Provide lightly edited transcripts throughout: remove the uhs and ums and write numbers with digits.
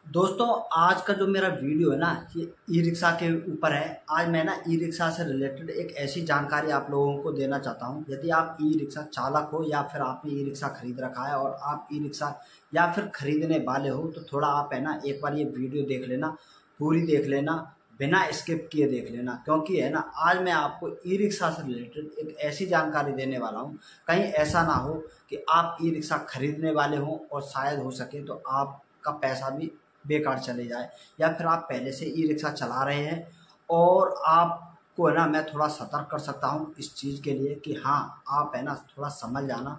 दोस्तों, आज का जो मेरा वीडियो है ना, ये ई रिक्शा के ऊपर है। आज मैं ना ई रिक्शा से रिलेटेड एक ऐसी जानकारी आप लोगों को देना चाहता हूँ। यदि आप ई रिक्शा चालक हो या फिर आपने ई रिक्शा खरीद रखा है और आप ई रिक्शा या फिर खरीदने वाले हो, तो थोड़ा आप है ना एक बार ये वीडियो देख लेना, पूरी देख लेना, बिना स्किप किए देख लेना। क्योंकि है ना, आज मैं आपको ई रिक्शा से रिलेटेड एक ऐसी जानकारी देने वाला हूँ। कहीं ऐसा ना हो कि आप ई रिक्शा खरीदने वाले हों और शायद हो सके तो आपका पैसा भी बेकार चले जाए, या फिर आप पहले से ई रिक्शा चला रहे हैं और आपको है ना मैं थोड़ा सतर्क कर सकता हूँ इस चीज़ के लिए कि हाँ, आप है ना थोड़ा समझ जाना।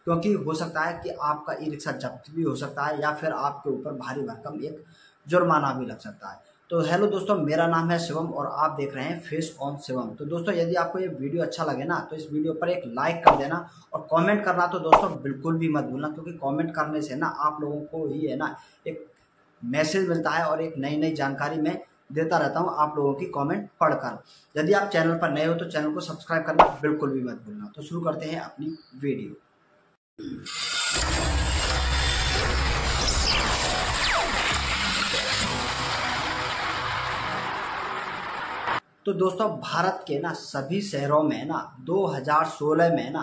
क्योंकि हो सकता है कि आपका ई रिक्शा जब्त भी हो सकता है या फिर आपके ऊपर भारी भरकम एक जुर्माना भी लग सकता है। तो हेलो दोस्तों, मेरा नाम है शिवम और आप देख रहे हैं फेस ऑन शिवम। तो दोस्तों, यदि आपको ये वीडियो अच्छा लगे ना, तो इस वीडियो पर एक लाइक कर देना और कमेंट करना तो दोस्तों बिल्कुल भी मत भूलना। क्योंकि कमेंट करने से ना आप लोगों को ही है ना एक मैसेज मिलता है और एक नई नई जानकारी मैं देता रहता हूं आप लोगों की कमेंट पढ़कर। यदि आप चैनल पर नए हो तो चैनल को सब्सक्राइब करना बिल्कुल भी मत भूलना। तो शुरू करते हैं अपनी वीडियो। तो दोस्तों, भारत के ना सभी शहरों में ना 2016 में ना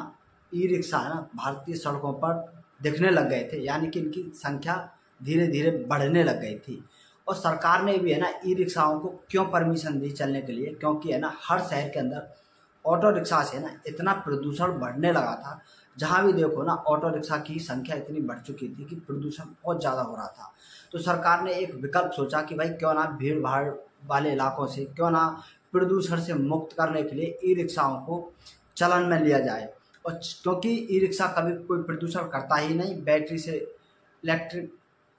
ई रिक्शा है ना भारतीय सड़कों पर दिखने लग गए थे। यानी कि इनकी संख्या धीरे धीरे बढ़ने लग गई थी। और सरकार ने भी है ना ई रिक्शाओं को क्यों परमिशन दी चलने के लिए, क्योंकि है ना हर शहर के अंदर ऑटो रिक्शा से ना इतना प्रदूषण बढ़ने लगा था। जहाँ भी देखो ना ऑटो रिक्शा की संख्या इतनी बढ़ चुकी थी कि प्रदूषण बहुत ज़्यादा हो रहा था। तो सरकार ने एक विकल्प सोचा कि भाई क्यों ना भीड़ भाड़ वाले इलाकों से क्यों ना प्रदूषण से मुक्त करने के लिए ई रिक्शाओं को चलन में लिया जाए। और क्योंकि ई रिक्शा कभी कोई प्रदूषण करता ही नहीं, बैटरी से इलेक्ट्रिक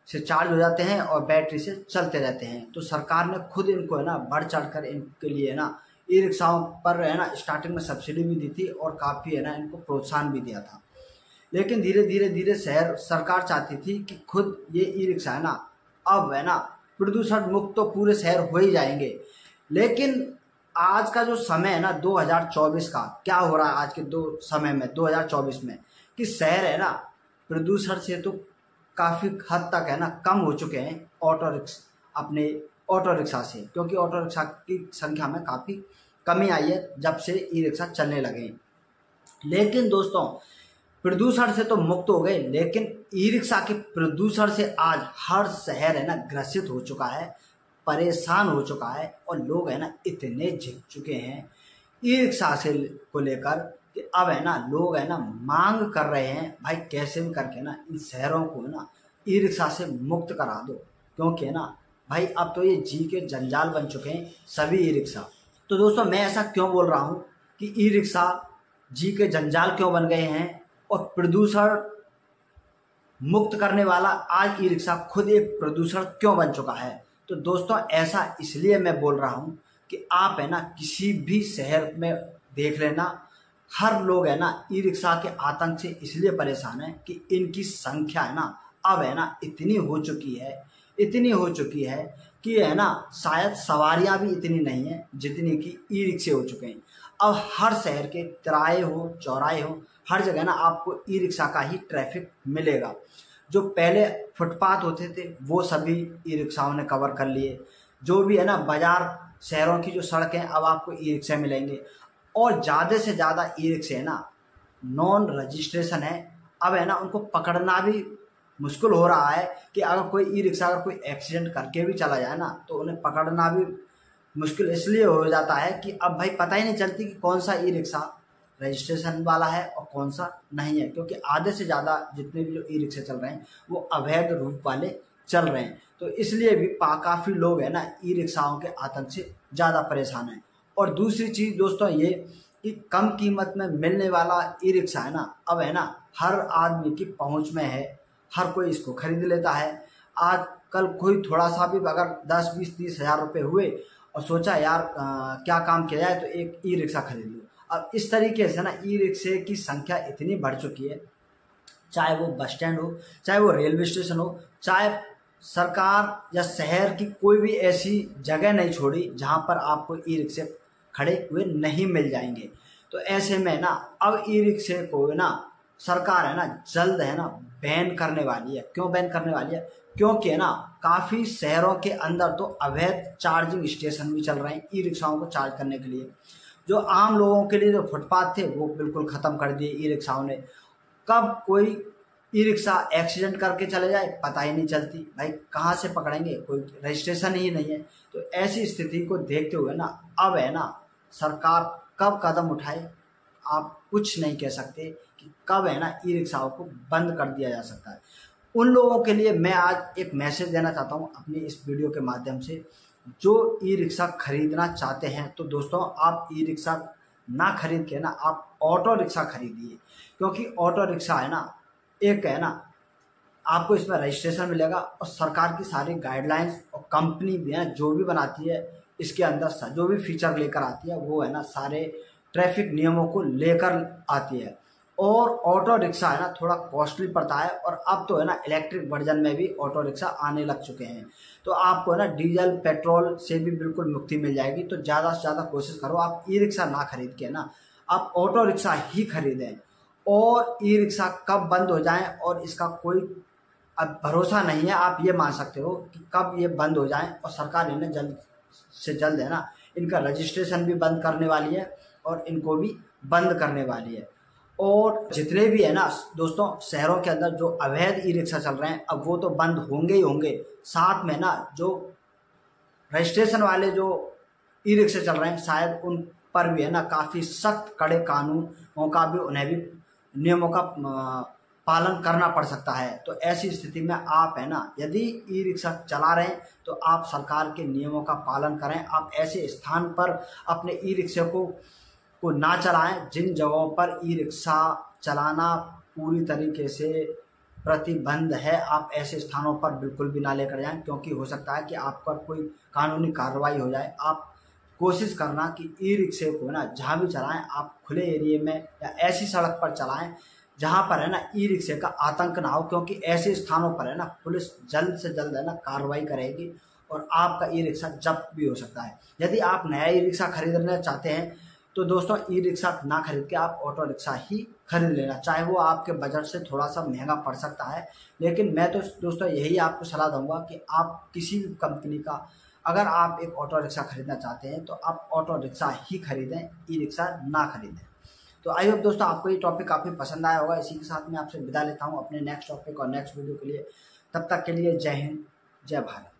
से चार्ज हो जाते हैं और बैटरी से चलते रहते हैं। तो सरकार ने खुद इनको है ना बढ़ चढ़कर इनके लिए है ना ई रिक्शाओं पर है ना स्टार्टिंग में सब्सिडी भी दी थी और काफ़ी है ना इनको प्रोत्साहन भी दिया था। लेकिन धीरे धीरे शहर सरकार चाहती थी कि खुद ये ई रिक्शा है ना अब है ना प्रदूषण मुक्त तो पूरे शहर हो ही जाएंगे। लेकिन आज का जो समय है ना 2024 का, क्या हो रहा है आज के दो समय में 2024 में, कि शहर है ना प्रदूषण से तो काफ़ी हद तक है ना कम हो चुके हैं अपने ऑटो रिक्शा से। क्योंकि ऑटो रिक्शा की संख्या में काफ़ी कमी आई है जब से ई रिक्शा चलने लगे। लेकिन दोस्तों, प्रदूषण से तो मुक्त हो गए, लेकिन ई रिक्शा के प्रदूषण से आज हर शहर है ना ग्रसित हो चुका है, परेशान हो चुका है। और लोग है ना इतने झिक चुके हैं ई रिक्शा से को लेकर कि अब है ना लोग है ना मांग कर रहे हैं, भाई कैसे भी करके ना इन शहरों को है ना ई रिक्शा से मुक्त करा दो। क्योंकि है ना भाई अब तो ये जी के जंजाल बन चुके हैं सभी ई रिक्शा। तो दोस्तों, मैं ऐसा क्यों बोल रहा हूँ कि ई रिक्शा जी के जंजाल क्यों बन गए हैं और प्रदूषण मुक्त करने वाला आज ई रिक्शा खुद एक प्रदूषण क्यों बन चुका है। तो दोस्तों, ऐसा इसलिए मैं बोल रहा हूँ कि आप है ना किसी भी शहर में देख लेना, हर लोग है ना ई रिक्शा के आतंक से इसलिए परेशान है कि इनकी संख्या है ना अब है ना इतनी हो चुकी है कि है ना शायद सवारियां भी इतनी नहीं है जितनी कि ई रिक्शे हो चुके हैं। अब हर शहर के तिराहे हो चौराहे हो, हर जगह ना आपको ई रिक्शा का ही ट्रैफिक मिलेगा। जो पहले फुटपाथ होते थे वो सभी ई रिक्शाओं ने कवर कर लिए। जो भी है ना बाजार शहरों की जो सड़कें, अब आपको ई रिक्शा मिलेंगे। और ज़्यादा से ज़्यादा ई रिक्शे है ना नॉन रजिस्ट्रेशन है। अब है ना उनको पकड़ना भी मुश्किल हो रहा है कि अगर कोई ई रिक्शा अगर कोई एक्सीडेंट करके भी चला जाए ना, तो उन्हें पकड़ना भी मुश्किल इसलिए हो जाता है कि अब भाई पता ही नहीं चलती कि कौन सा ई रिक्शा रजिस्ट्रेशन वाला है और कौन सा नहीं है। क्योंकि आधे से ज़्यादा जितने भी जो ई रिक्शे चल रहे हैं वो अवैध रूप वाले चल रहे हैं। तो इसलिए भी काफ़ी लोग है ना ई रिक्शाओं के आतंक से ज़्यादा परेशान हैं। और दूसरी चीज़ दोस्तों ये कि कम कीमत में मिलने वाला ई रिक्शा है ना अब है ना हर आदमी की पहुंच में है, हर कोई इसको खरीद लेता है। आज कल कोई थोड़ा सा भी अगर 10 20 30 हज़ार रुपये हुए और सोचा यार क्या काम किया जाए तो एक ई रिक्शा खरीद लो। अब इस तरीके से ना ई रिक्शे की संख्या इतनी बढ़ चुकी है, चाहे वो बस स्टैंड हो, चाहे वो रेलवे स्टेशन हो, चाहे सरकार या शहर की कोई भी ऐसी जगह नहीं छोड़ी जहां पर आपको ई रिक्शे खड़े हुए नहीं मिल जाएंगे। तो ऐसे में ना अब ई रिक्शे को ना सरकार है ना जल्द है ना बैन करने वाली है। क्यों बैन करने वाली है? क्योंकि है ना काफ़ी शहरों के अंदर तो अवैध चार्जिंग स्टेशन भी चल रहे हैं ई रिक्शाओं को चार्ज करने के लिए। जो आम लोगों के लिए जो फुटपाथ थे वो बिल्कुल ख़त्म कर दिए ई रिक्शाओं ने। कब कोई ई रिक्शा एक्सीडेंट करके चले जाए पता ही नहीं चलती, भाई कहाँ से पकड़ेंगे, कोई रजिस्ट्रेशन ही नहीं है। तो ऐसी स्थिति को देखते हुए ना अब है ना सरकार कब कदम उठाए आप कुछ नहीं कह सकते कि कब है ना ई रिक्शाओं को बंद कर दिया जा सकता है। उन लोगों के लिए मैं आज एक मैसेज देना चाहता हूँ अपनी इस वीडियो के माध्यम से, जो ई रिक्शा खरीदना चाहते हैं तो दोस्तों आप ई रिक्शा ना खरीद के ना आप ऑटो रिक्शा खरीदिए। क्योंकि ऑटो रिक्शा है ना एक है ना आपको इसमें रजिस्ट्रेशन मिलेगा और सरकार की सारी गाइडलाइंस और कंपनी भी है जो भी बनाती है इसके अंदर जो भी फीचर लेकर आती है वो है ना सारे ट्रैफिक नियमों को लेकर आती है। और ऑटो रिक्शा है ना थोड़ा कॉस्टली पड़ता है और अब तो है ना इलेक्ट्रिक वर्जन में भी ऑटो रिक्शा आने लग चुके हैं। तो आपको है ना डीजल पेट्रोल से भी बिल्कुल मुक्ति मिल जाएगी। तो ज़्यादा से ज़्यादा कोशिश करो आप ई रिक्शा ना खरीद के ना आप ऑटो रिक्शा ही खरीदें। और ई रिक्शा कब बंद हो जाए और इसका कोई अब भरोसा नहीं है, आप ये मान सकते हो कि कब ये बंद हो जाए। और सरकार इन्हें जल्द से जल्द है ना इनका रजिस्ट्रेशन भी बंद करने वाली है और इनको भी बंद करने वाली है। और जितने भी है ना दोस्तों शहरों के अंदर जो अवैध ई रिक्शा चल रहे हैं अब वो तो बंद होंगे ही होंगे, साथ में ना जो रजिस्ट्रेशन वाले जो ई रिक्शा चल रहे हैं शायद उन पर भी है ना काफ़ी सख्त कड़े कानूनों का भी उन्हें भी नियमों का पालन करना पड़ सकता है। तो ऐसी स्थिति में आप है ना यदि ई रिक्शा चला रहे हैं तो आप सरकार के नियमों का पालन करें। आप ऐसे स्थान पर अपने ई रिक्शा को ना चलाएं जिन जगहों पर ई रिक्शा चलाना पूरी तरीके से प्रतिबंध है। आप ऐसे स्थानों पर बिल्कुल भी ना लेकर जाएं क्योंकि हो सकता है कि आप पर कोई कानूनी कार्रवाई हो जाए। आप कोशिश करना कि ई रिक्शे को ना जहाँ भी चलाएं आप खुले एरिए में या ऐसी सड़क पर चलाएं जहाँ पर है ना ई रिक्शे का आतंक ना हो। क्योंकि ऐसे स्थानों पर है ना पुलिस जल्द से जल्द है ना कार्रवाई करेगी और आपका ई रिक्शा जब्त भी हो सकता है। यदि आप नया ई रिक्शा खरीदना चाहते हैं तो दोस्तों ई रिक्शा ना खरीद के आप ऑटो रिक्शा ही खरीद लेना, चाहे वो आपके बजट से थोड़ा सा महंगा पड़ सकता है। लेकिन मैं तो दोस्तों यही आपको सलाह दूंगा कि आप किसी भी कंपनी का अगर आप एक ऑटो रिक्शा खरीदना चाहते हैं तो आप ऑटो रिक्शा ही खरीदें, ई रिक्शा ना खरीदें। तो आई होप दोस्तों आपको ये टॉपिक काफ़ी पसंद आया होगा। इसी के साथ मैं आपसे विदा लेता हूँ अपने नेक्स्ट टॉपिक और नेक्स्ट वीडियो के लिए। तब तक के लिए जय हिंद, जय भारत।